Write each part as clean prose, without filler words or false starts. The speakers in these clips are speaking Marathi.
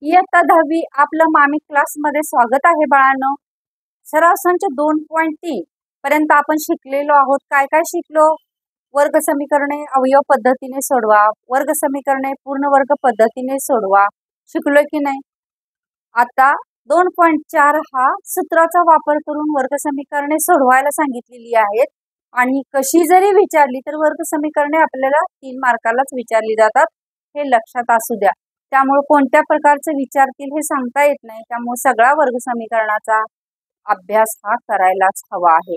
इयत्ता 10वी आपलं मामी क्लासमध्ये स्वागत आहे बाळांनो. सराव संच 2.3 पर्यंत आपण शिकलेलो आहोत. काय काय शिकलो? वर्ग समीकरणे अवयव पद्धतीने सोडवा, वर्ग समीकरणे पूर्ण वर्ग पद्धतीने सोडवा. शिकलो की नाही? आता 2.4 हा सूत्राचा वापर करून वर्ग समीकरणे सोडवायला सांगितलेली आहेत. आणि कशी जरी विचारली तर वर्ग समीकरणे आपल्याला 3 मार्कालाच विचारली जातात, हे लक्षात असू द्या. त्यामुळे कोणत्या प्रकारचे विचारतील हे सांगता येत नाही. त्यामुळे सगळा वर्ग समीकरणाचा अभ्यास हा करायलाच हवा आहे.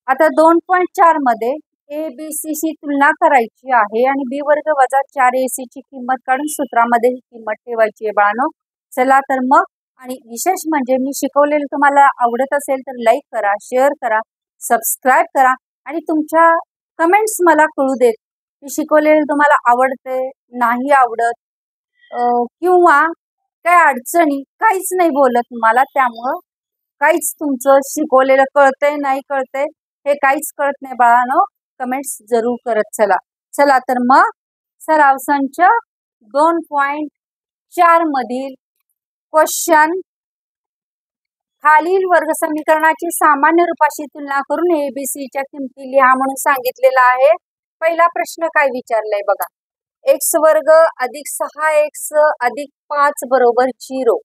आता 2.4 मध्ये ए बी सी ची तुलना करायची आहे आणि बी वर्ग वजा 4ac ची किंमत काढून सूत्रामध्ये ही किंमत ठेवायची आहे बाळांनो. चला तर मग. आणि विशेष म्हणजे मी शिकवलेलं तुम्हाला आवडत असेल तर लाईक करा, शेअर करा, सबस्क्राईब करा आणि तुमच्या कमेंट्स मला कळू देत. मी शिकवलेलं तुम्हाला आवडते, नाही आवडत किंवा काय अडचणी, काहीच नाही बोलत मला. त्यामुळं काहीच तुमचं शिकवलेलं कळतंय नाही कळतंय हे काहीच कळत नाही बाळांनो. कमेंट्स जरूर करत चला. चला तर मग सराव संच 2.4 मधील क्वेश्चन, खालील वर्ग समीकरणाची सामान्य रूपाशी तुलना करून एबीसीच्या किमती लिहा म्हणून सांगितलेला आहे. पहिला प्रश्न काय विचारलाय बघा. एक्स वर्ग अधिक 6x अधिक 5 बरोबर 0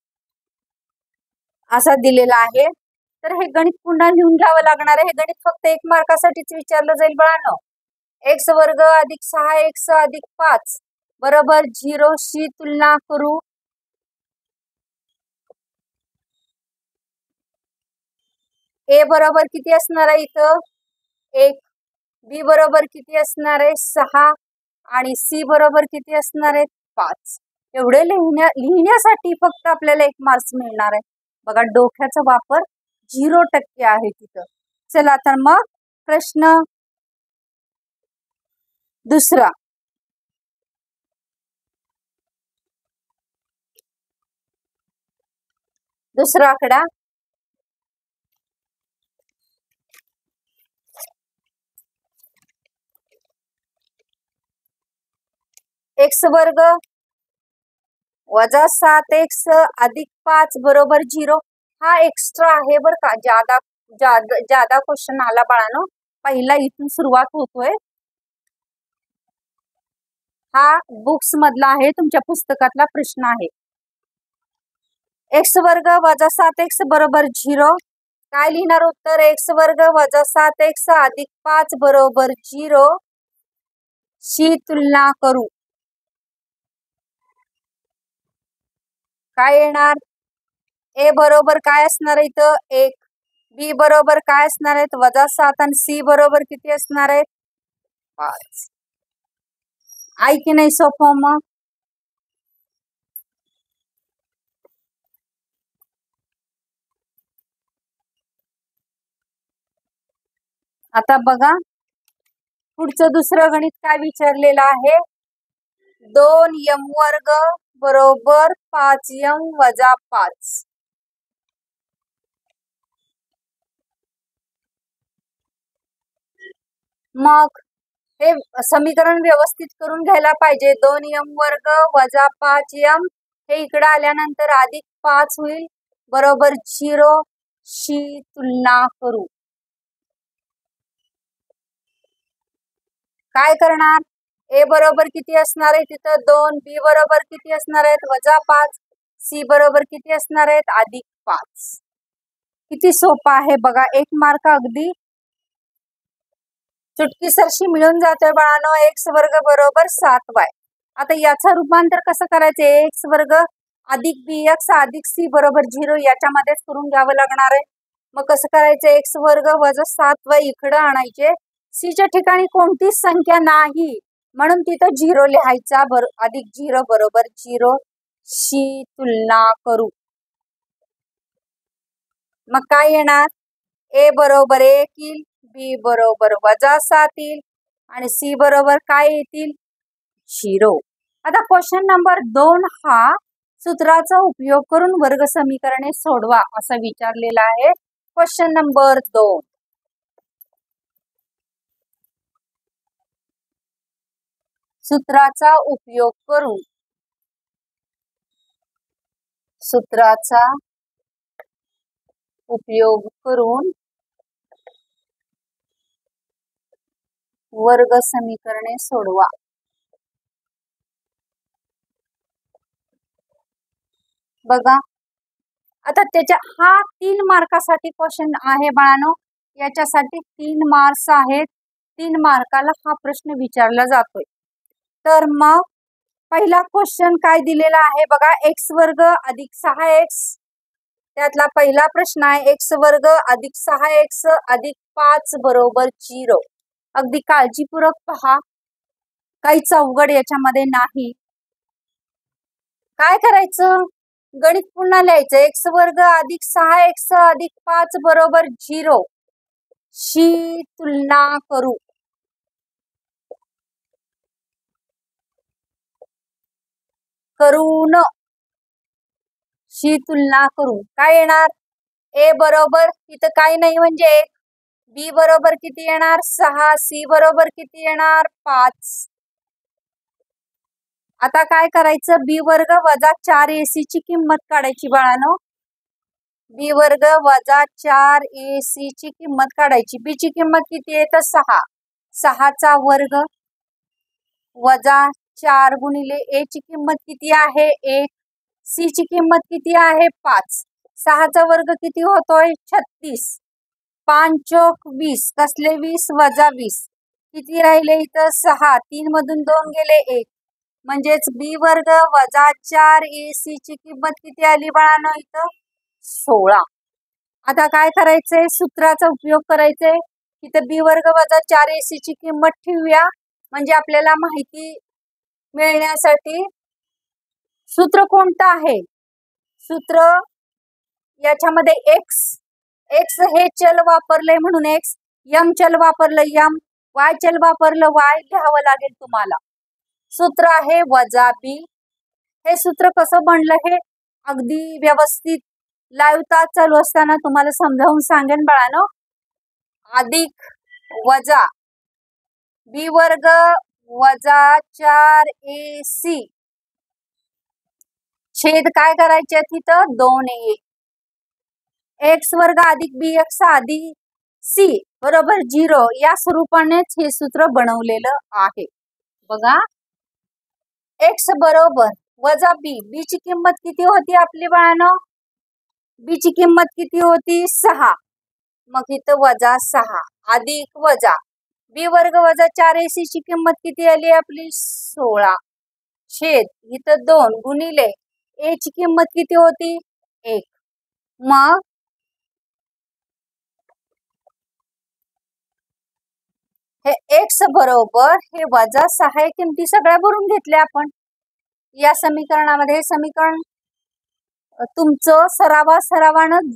असा दिलेला आहे. तर हे गणित पुन्हा लिहून घ्यावं लागणार आहे. हे गणित फक्त 1 मार्कासाठीच विचारलं जाईल बाळांनो. एक्स वर्ग अधिक 6x अधिक 5 बरोबर 0 शी तुलना करू. ए बरोबर किती असणार आहे इथं? 1. बी बरोबर किती असणार आहे? 6 आणि सी बरोबर किती असणार आहे? 5. एवढे लिहिण्यासाठी फक्त आपल्याला 1 मार्क्स मिळणार आहे. बघा डोक्याचा वापर 0% आहे तिथं. चला तर मग प्रश्न दुसरा. दुसरा आकडा एक्स वर्ग वजा 7x अधिक 5 बरोबर 0 हा एक्स्ट्रा आहे बर का. ज्यादा क्वेश्चन आला बाळांनो. पहिला इथून सुरुवात होतोय. हा बुक्स मधला आहे, तुमच्या पुस्तकातला प्रश्न आहे. एक्स वर्ग वजा 7x बरोबर 0. काय लिहिणार उत्तर? एक्स वर्ग वजा 7x अधिक 5 बरोबर 0 शी तुलना करू. काय येणार? ए बरोबर काय असणार आहे इथं? 1. बी बरोबर काय असणार आहेत? वजा 7 आणि सी बरोबर किती असणार आहेत? 5. आहे की नाही सोपं मग? आता बघा पुढचं दुसरं गणित काय विचारलेलं आहे. 2m वर्ग बरोबर 5m वजा 5. मग हे समीकरण व्यवस्थित करून घ्यायला पाहिजे. 2m वर्ग वजा 5m हे इकडे आल्यानंतर अधिक 5 होईल बरोबर 0 शी तुलना करू. काय करणार? ए बरोबर किती असणार आहे तिथं? 2. बी बरोबर किती असणार आहेत? वजा 5. सी बरोबर किती असणार आहेत? अधिक 5. किती सोपं आहे बघा. 1 मार्क अगदी चुटकीसरशी मिळून जातोय बाळांनो. एक्स वर्ग बरोबर 7y. आता याचं रूपांतर कसं करायचं? एक्स वर्ग अधिक bx अधिक सी बरोबर 0 याच्यामध्येच करून घ्यावं लागणार आहे. मग कसं करायचं? एक्स वर्ग वजा 7y इकडं आणायचे. सीच्या ठिकाणी कोणतीच संख्या नाही म्हणून तिथं 0 लिहायचा. अधिक 0 बरोबर 0 शी तुलना करू. मग काय येणार? ए बरोबर 1 येईल, बी बरोबर वजा 7 येईल आणि सी बरोबर काय येतील? 0. आता क्वेश्चन नंबर 2 हा सूत्राचा उपयोग करून वर्ग समीकरणे सोडवा असं विचारलेला आहे. Question number 2. सूत्राचा उपयोग करून सूत्राचा उपयोग करून वर्ग समीकरणे सोडवा। बघा आता त्याच्या हा 3 मार्कासाठी क्वेश्चन आहे बाळांनो, याच्यासाठी 3 मार्क्स आहेत। 3 मार्काला हा प्रश्न विचारला जातोय। तर मग पहिला क्वेश्चन काय दिलेला आहे बघा, x वर्ग अधिक 6x, त्यातला पहिला प्रश्न आहे x वर्ग अधिक 6x अधिक 5 बरोबर 0। अगदी काळजीपूर्वक पहा, काहीच अवघड याच्यामध्ये नाही। काय करायचं, गणित पुन्हा लिहायचं, x वर्ग अधिक 6x अधिक 5 बरोबर 0 शी तुलना करू। करून शी तुलना करू काय येणार, a बरोबर इथं काही नाही म्हणजे 1, b बरोबर किती येणार 6, c बरोबर किती येणार 5। आता काय करायचं, b वर्ग वजा 4ac ची किंमत काढायची बाळांनो। b वर्ग वजा 4ac ची किंमत काढायची। b ची किंमत किती आहे तर 6, 6 चा वर्ग वजा 4 गुणिले a ची किंमत किती आहे 1, c ची किंमत किती आहे 5, 6 चा वर्ग किती होतोय 36, 5 चौक 20, कसले 20 वजा 20, किती राहिले इथं 6, 3 मधून 2 गेले 1, म्हणजेच b वर्ग वजा 4ac ची किंमत किती आली बाळांनो इथं 16। आता काय करायचंय, सूत्राचा उपयोग करायचंय, इथं b वर्ग वजा 4ac ची किंमत ठेवूया, म्हणजे आपल्याला माहिती मिळण्यासाठी। सूत्र कोणतं आहे, सूत्र याच्यामध्ये x हे चल वापरले म्हणून x, m चल वापरलं m, y चल वापरलं y घ्यावं लागेल तुम्हाला। सूत्र आहे वजा b। हे सूत्र कसं बनलं हे अगदी व्यवस्थित लाईव्ह तास चालू असताना तुम्हाला समजावून सांगेन बाळांनो। अधिक वजा b वर्ग वजा 4ac छेद काय करायचे तिथं 2a, x वर्ग अधिक bx अधिक c बरोबर 0 या स्वरूपानेच हे सूत्र बनवलेलं आहे। बघा x बरोबर वजा b, b ची किंमत किती होती आपली बाळांनो, b ची किंमत किती होती 6, मग इथं वजा 6 अधिक वजा b वर्ग वजा 4ac ची किंमत किती आली आपली 16 छेद इथं 2 गुणिले a ची किंमत किती होती 1, मग हे x बरोबर हे वजा 6 किमती सगळ्या भरून घेतल्या आपण या समीकरणामध्ये। हे समीकरण तुमचं सरावानं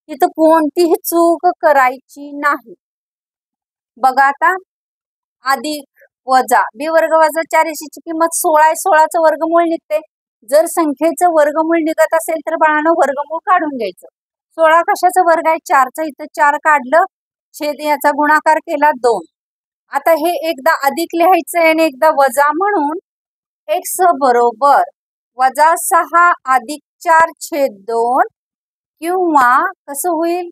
तिथं कोणतीही चूक करायची नाही। बघा आता अधिक वजा b वर्ग वजा 4ac ची किंमत 16 आहे, 16चं वर्गमूळ निघते। जर संख्येचं वर्गमूळ निघत असेल तर बाळांनो वर्गमूळ काढून घ्यायचं। 16 कशाचं वर्ग आहे 4चं, इथं 4 काढलं, छेद याचा गुणाकार केला 2। आता हे एकदा अधिक लिहायचंय आणि एकदा वजा, म्हणून x बरोबर वजा 6 अधिक 4 छेद 2, किंवा कसं होईल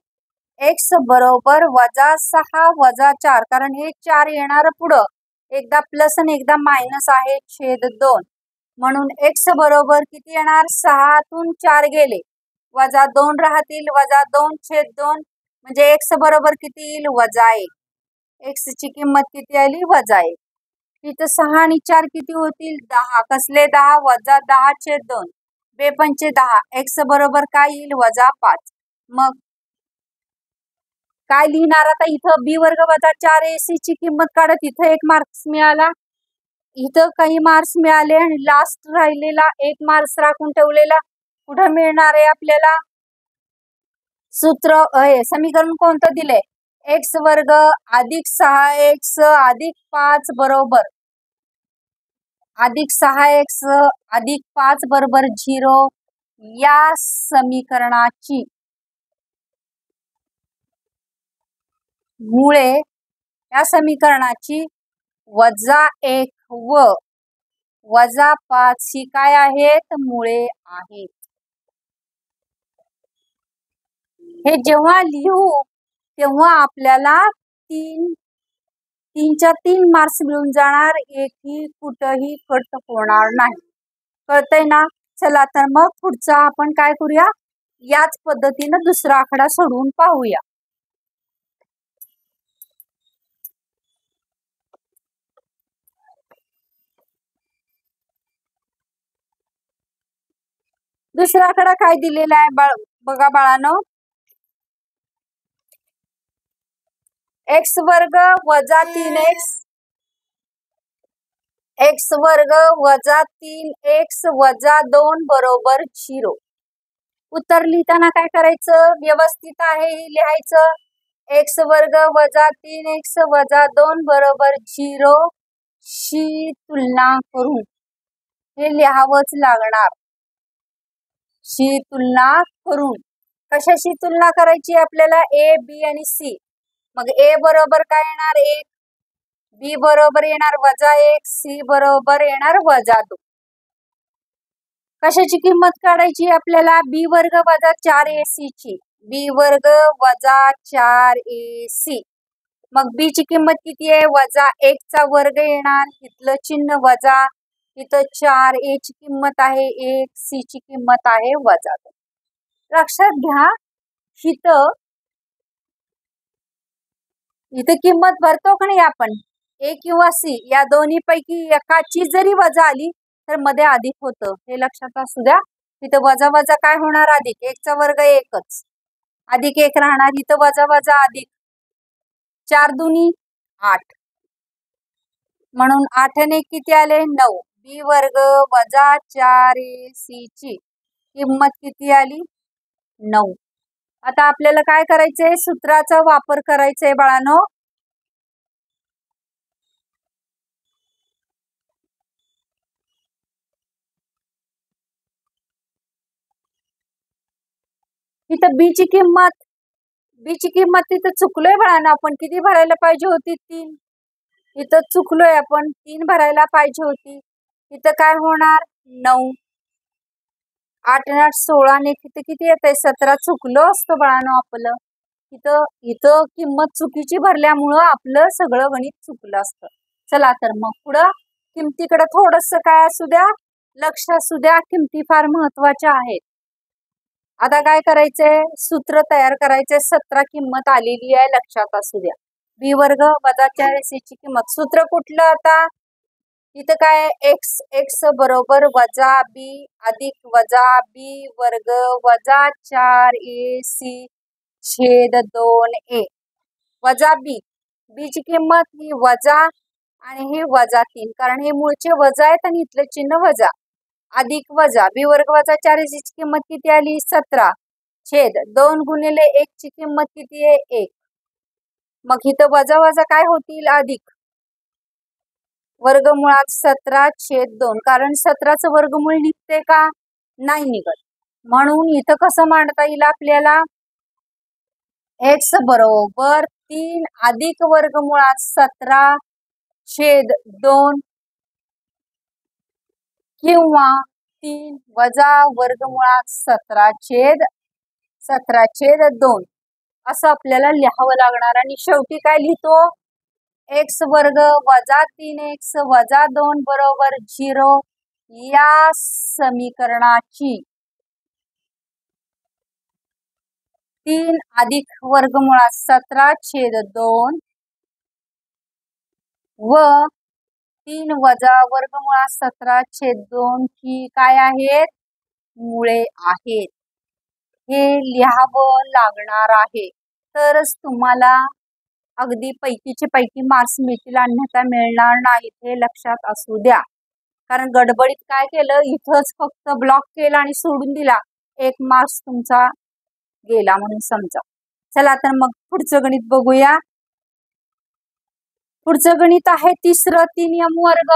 x बरोबर वजा 6 वजा 4, कारण हे 4 येणार पुढं, एकदा प्लस आणि एकदा मायनस आहे छेद 2, म्हणून x बरोबर किती येणार 6 तून 4 गेले वजा 2 राहतील, वजा 2 छेद 2, म्हणजे x बरोबर किती येईल वजा 1, x ची किंमत किती आली वजा 1, इथं 6 आणि 4 किती होतील 10, कसले 10 वजा 10 छेद 2, बेपंचे 10, x बरोबर काय येईल वजा 5। मग काय लिहिणार आता, इथं b वर्ग वजा 4ac ची किंमत काढत, इथं 1 मार्क्स मिळाला, इथं काही मार्क्स मिळाले, आणि लास्ट राहिलेला 1 मार्क्स राखून ठेवलेला कुठं मिळणार आहे आपल्याला, सूत्र समीकरण कोणतं दिलंय, x वर्ग अधिक 6x अधिक 5 बरोबर अधिक 6x अधिक 5 बरोबर 0 या समीकरणाची मुळे, या समीकरणाची वजा 1 व वजा 5 ही काय आहेत मुळे आहेत। हे जेव्हा लिहू तेव्हा आपल्याला तीनच्या 3 मार्क्स मिळून जाणार, एकही कुठंही कट होणार नाही. कळतंय ना? चला तर मग पुढचा आपण काय करूया, याच पद्धतीनं दुसरा आकडा सोडवून पाहूया. दुसरा आकडा काय दिलेला आहे बघा बाळांनो, x वर्ग वजा 3x, x वर्ग वजा 3x वजा 2 बरोबर 0. उत्तर लिहिताना काय करायचं, व्यवस्थित आहे हे लिहायचं. x वर्ग वजा 3x वजा 2 बरोबर 0 शी तुलना करून हे लिहावंच लागणार. शी तुलना करून कशाशी तुलना करायची आपल्याला, a b आणि c. मग a बरोबर काय येणार 1, b बरोबर येणार वजा 1, c बरोबर येणार वजा 2. कशाची किंमत काढायची आपल्याला, b वर्ग वजा 4ac ची. b वर्ग वजा 4ac. मग b ची किंमत किती आहे, वजा 1 चा वर्ग येणार, इथलं चिन्ह वजा, इथं 4a ची किंमत आहे 1, c ची किंमत आहे वजा 2. लक्षात घ्या, इथं किंमत भरतो का नाही आपण, a किंवा c या दोन्ही पैकी एकाची जरी वजा आली तर मध्ये अधिक होतं, हे लक्षात असू द्या. इथं वजा वजा काय होणार, अधिक. 1 चा वर्ग 1च, अधिक 1 राहणार, इथं वजा वजा अधिक. 4 दुनी 8, म्हणून 8 ने किती आले 9. b वर्ग वजा 4ac ची किंमत किती आली 9. आता आपल्याला काय करायचंय, सूत्राचा वापर करायचंय बाळांनो. इथं b ची किंमत तिथं चुकलोय बाळांनो, आपण किती भरायला पाहिजे होती 3. इथं चुकलोय आपण, 3 भरायला पाहिजे होती. इथं काय होणार 9. 8 8 16 ने किती येत आहे 17. चुकलो असतं बाळांनो आपलं, इथं किंमत चुकीची भरल्यामुळं आपलं सगळं गणित चुकलं असतं. चला तर मग पुढं किमतीकडे थोडस काय असू द्या, लक्ष असू द्या, किमती फार महत्वाच्या आहेत. आता काय करायचंय, सूत्र तयार करायचंय. 17 किंमत आलेली आहे, लक्षात असू द्या. b वर्ग वजा 4ac ची किंमत, सूत्र कुठलं आता, इथं काय x बरोबर वजा b अधिक वजा b वर्ग वजा 4ac छेद 2a वजा b. b ची किंमत ही वजा आणि हे वजा 3, कारण हे मूळचे वजा आहेत आणि इथलं चिन्ह वजा, अधिक वजा b वर्ग वजा 4ac ची किंमत किती आली 17 छेद 2 गुणिले 1 ची किंमत किती आहे 1. मग इथं वजा वजा काय होतील अधिक, वर्गमुळात 17 छेद 2, कारण 17चं वर्गमूळ निघते का, नाही निघत. म्हणून इथं कसं मांडता येईल आपल्याला, x बरोबर 3 अधिक वर्गमुळात 17 छेद 2 किंवा 3 वजा वर्गमुळात 17 छेद 2 असं आपल्याला लिहावं लागणार. आणि शेवटी काय लिहितो, x वर्ग वजा 3x वजा 2 बरोबर 0 या समीकरणाची 3 अधिक वर्गमुळात 17 छेद 2 व 3 वजा वर्गमुळात 17 छेद 2 ही काय आहेत, मुळे आहेत. हे लिहावं लागणार आहे, तरच तुम्हाला अगदी पैकीचे पैकी मार्क्स मिळतील, अन्यथा मिळणार नाहीत, हे लक्षात असू द्या. कारण गडबडीत काय केलं, इथंच फक्त ब्लॉक केला आणि सोडून दिला, 1 मार्क्स तुमचा गेला म्हणून समजा. चला तर मग पुढचं गणित बघूया. पुढचं गणित आहे तिसरं, 3m वर्ग.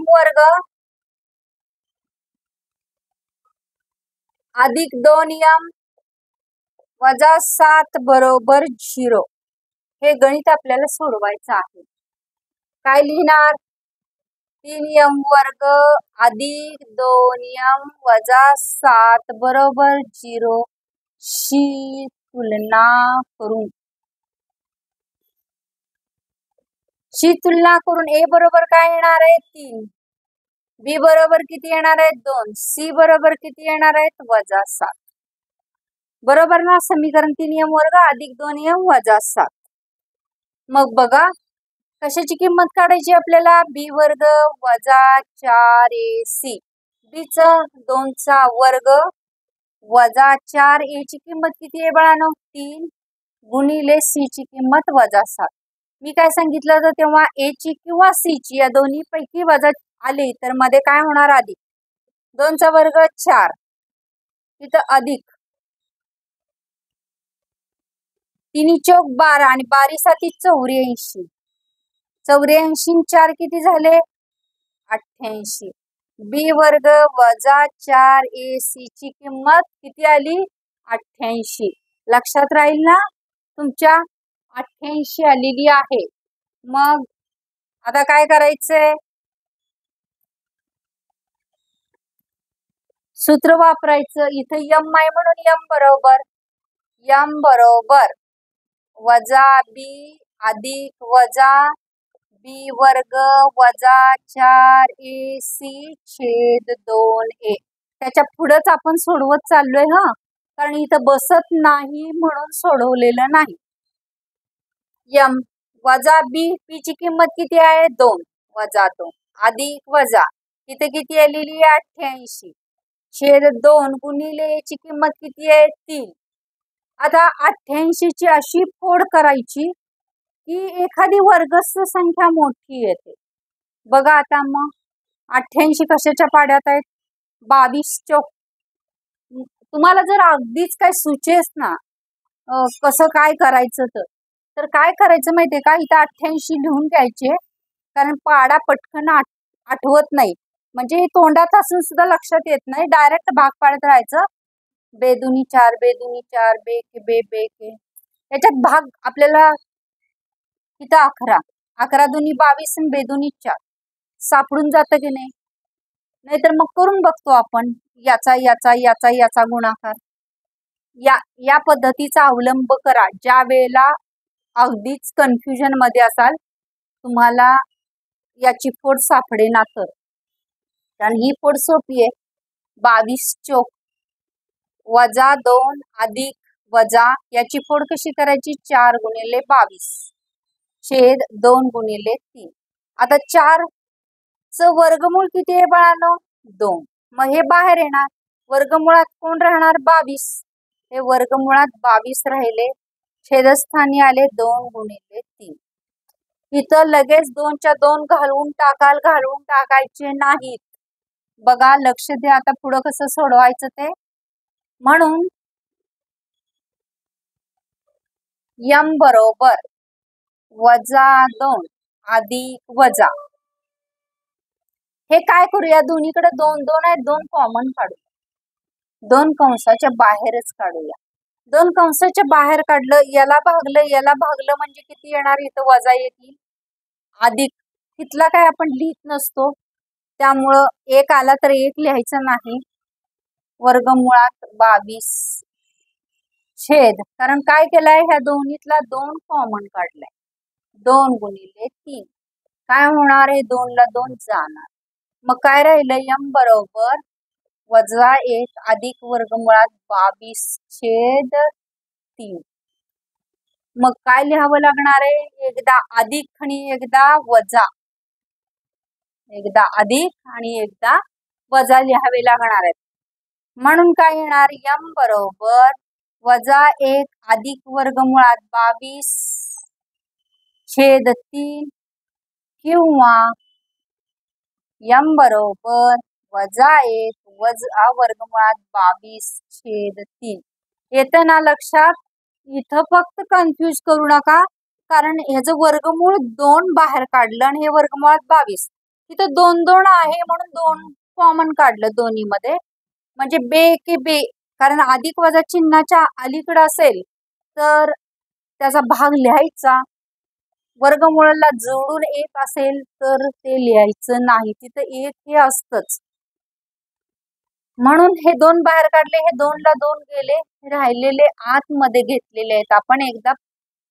वर्ग अधिक 2m वजा 7 बरोबर 0 हे गणित आपल्याला सोडवायचं आहे. काय लिहिणार? 3m वर्ग अधिक 2m वजा 7 बरोबर 0 शी तुलना करून a बरोबर काय येणार आहे? 3. b बरोबर किती येणार आहे? 2. c बरोबर किती येणार आहेत? वजा 7. बरोबर ना? समीकरण 3m वर्ग अधिक 2m वजा 7. मग बघा कशाची किंमत काढायची आपल्याला? b वर्ग वजा 4ac. b चा 2 चा वर्ग वजा 4a ची किंमत किती आहे बाळांनो? 3 गुणिले c ची किंमत वजा 7. मी काय सांगितलं होतं तेव्हा? a ची किंवा c ची या दोन्ही पैकी वजा आली तर मध्ये काय होणार? अधिक. 2 चा वर्ग 4, इथं अधिक 3 चौक 12 आणि 12 साती 84. 84 4 किती झाले? 88. b वर्ग वजा 4ac ची किंमत किती आली? 88. लक्षात राहील ना तुमच्या? 88 आलेली आहे. मग आता काय करायचंय? सूत्र वापरायचं. इथं m आहे म्हणून m बरोबर वजा b अधिक वजा b वर्ग वजा 4ac छेद 2a. त्याच्या पुढेच आपण सोडवत चाललोय हा, कारण इथं बसत नाही म्हणून सोडवलेलं नाही. m वजा b, p ची किंमत किती आहे? 2 वजा 2 अधिक वजा इथे किती आलेली आहे? 88 छेद 2 गुणिले a ची किंमत किती आहे? 3. आता 88 ची अशी फोड करायची की एखादी वर्गस्थ संख्या मोठी येते. बघा आता मग 88 कशाच्या पाड्यात आहेत? 22 चौक. तुम्हाला जर अगदीच काय सुचेस ना कसं काय करायचं तर काय करायचं माहितीये का? इथं 88 लिहून घ्यायचे, कारण पाडा पटकन आठवत नाही. म्हणजे तोंडात असून सुद्धा लक्षात येत नाही. डायरेक्ट भाग पाडत राहायचं. बेदुनी 4 बेदुनी 4 बे के बे बे के. याच्यात भाग आपल्याला इथं 11 11 दुनी 22 आणि बेदुनी 4 सापडून जातं की नाही? नाहीतर मग करून बघतो आपण याचा याचा याचा याचा गुणाकार. या पद्धतीचा अवलंब करा ज्या वेळेला अगदीच कन्फ्युजन मध्ये असाल, तुम्हाला याची फोड सापडेना तर. कारण ही फोड सोपी आहे. 22 चौक वजा 2 अधिक वजा याची फोड कशी करायची? 4 गुणिले 22 छेद 2 गुणिले 3. आता 4 चं वर्गमूळ किती आहे बाळांनो? 2. मग हे बाहेर येणार. वर्गमुळात कोण राहणार? 22. हे वर्गमुळात 22 राहिले. छेदस्थानी आले 2 गुणिले 3. इथं लगेच 2 च्या 2 घालून टाकायचे नाहीत. बघा लक्ष द्या आता पुढं कसं सोडवायचं ते. म्हणून m बरोबर वजा 2 अधिक वजा. हे काय करूया? दोन्हीकडे 2 2 आहेत, 2 कॉमन काढूया. 2 कंसाच्या बाहेरच काढूया. 2 कंसाच्या बाहेर काढलं, याला भागलं म्हणजे किती येणार? इथं वजा येतील. अधिक तिथला काय आपण लिहित नसतो, त्यामुळं 1 आला तर 1 लिहायचं नाही. वर्गमुळात 22 छेद, कारण काय केलंय? ह्या दोन्हीतला 2 कॉमन काढलाय. 2 गुणिले 3 काय होणार आहे? 2 ला 2 जाणार. मग काय राहिलं? m बरोबर वजा 1 अधिक वर्गमुळात 22 छेद 3. मग काय लिहावं लागणार आहे? एकदा अधिक आणि एकदा वजा. एकदा अधिक आणि एकदा वजा लिहावे लागणार आहेत. म्हणून काय येणार? m बरोबर वजा 1 अधिक वर्गमुळात 22 छेद 3 किंवा m बरोबर वजा 1 वजा वर्गमुळात 22 छेद 3. येतं ना लक्षात? इथं फक्त कन्फ्यूज करू नका, कारण ह्याचं वर्गमूळ 2 बाहेर काढलं आणि हे वर्गमुळात 22. इथं 2 2 आहे म्हणून 2 कॉमन काढलं दोन्ही मध्ये, म्हणजे बे के बे. कारण अधिक वजा चिन्हाच्या अलीकडे असेल तर त्याचा भाग लिहायचा, वर्गमूळाला जोडून 1 असेल तर ते लिहायचं नाही, तिथं 1 हे असतंच. म्हणून हे 2 बाहेर काढले, हे 2 ला 2 गेले, राहिलेले आतमध्ये घेतलेले आहेत. आपण एकदा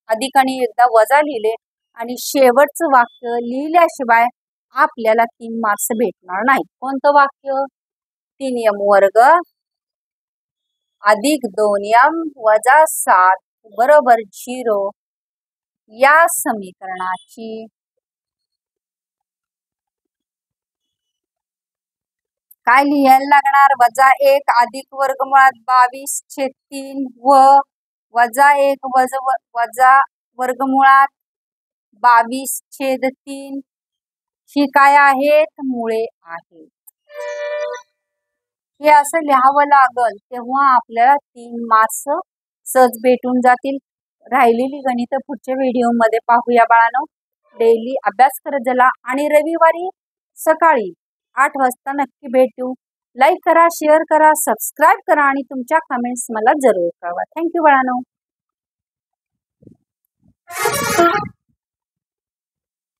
अधिक आणि एकदा वजा लिहिले आणि शेवटचं वाक्य लिहिल्याशिवाय आपल्याला 3 मार्क्स भेटणार नाही. कोणतं वाक्य? 3m वर्ग अधिक 2m वजा 7 बरोबर 0 या समीकरणाची काय लिहायला लागणार? वजा 1 अधिक वर्गमुळात 22/3 व वजा 1 वजा वर्गमुळात 22/3 ही काय आहेत? मुळे आहेत. हे असं लिहावं लागल, तेव्हा आपल्याला 3 मार्क्स सहज भेटून जातील. राहिलेली गणितं पुढच्या व्हिडिओमध्ये पाहूया बाळांनो. डेली अभ्यास करत चला आणि रविवारी सकाळी 8 वाजता नक्की भेटू. लाईक करा, शेअर करा, सबस्क्राईब करा आणि तुमच्या कमेंट्स मला जरूर कळवा. थँक्यू बाळांनो.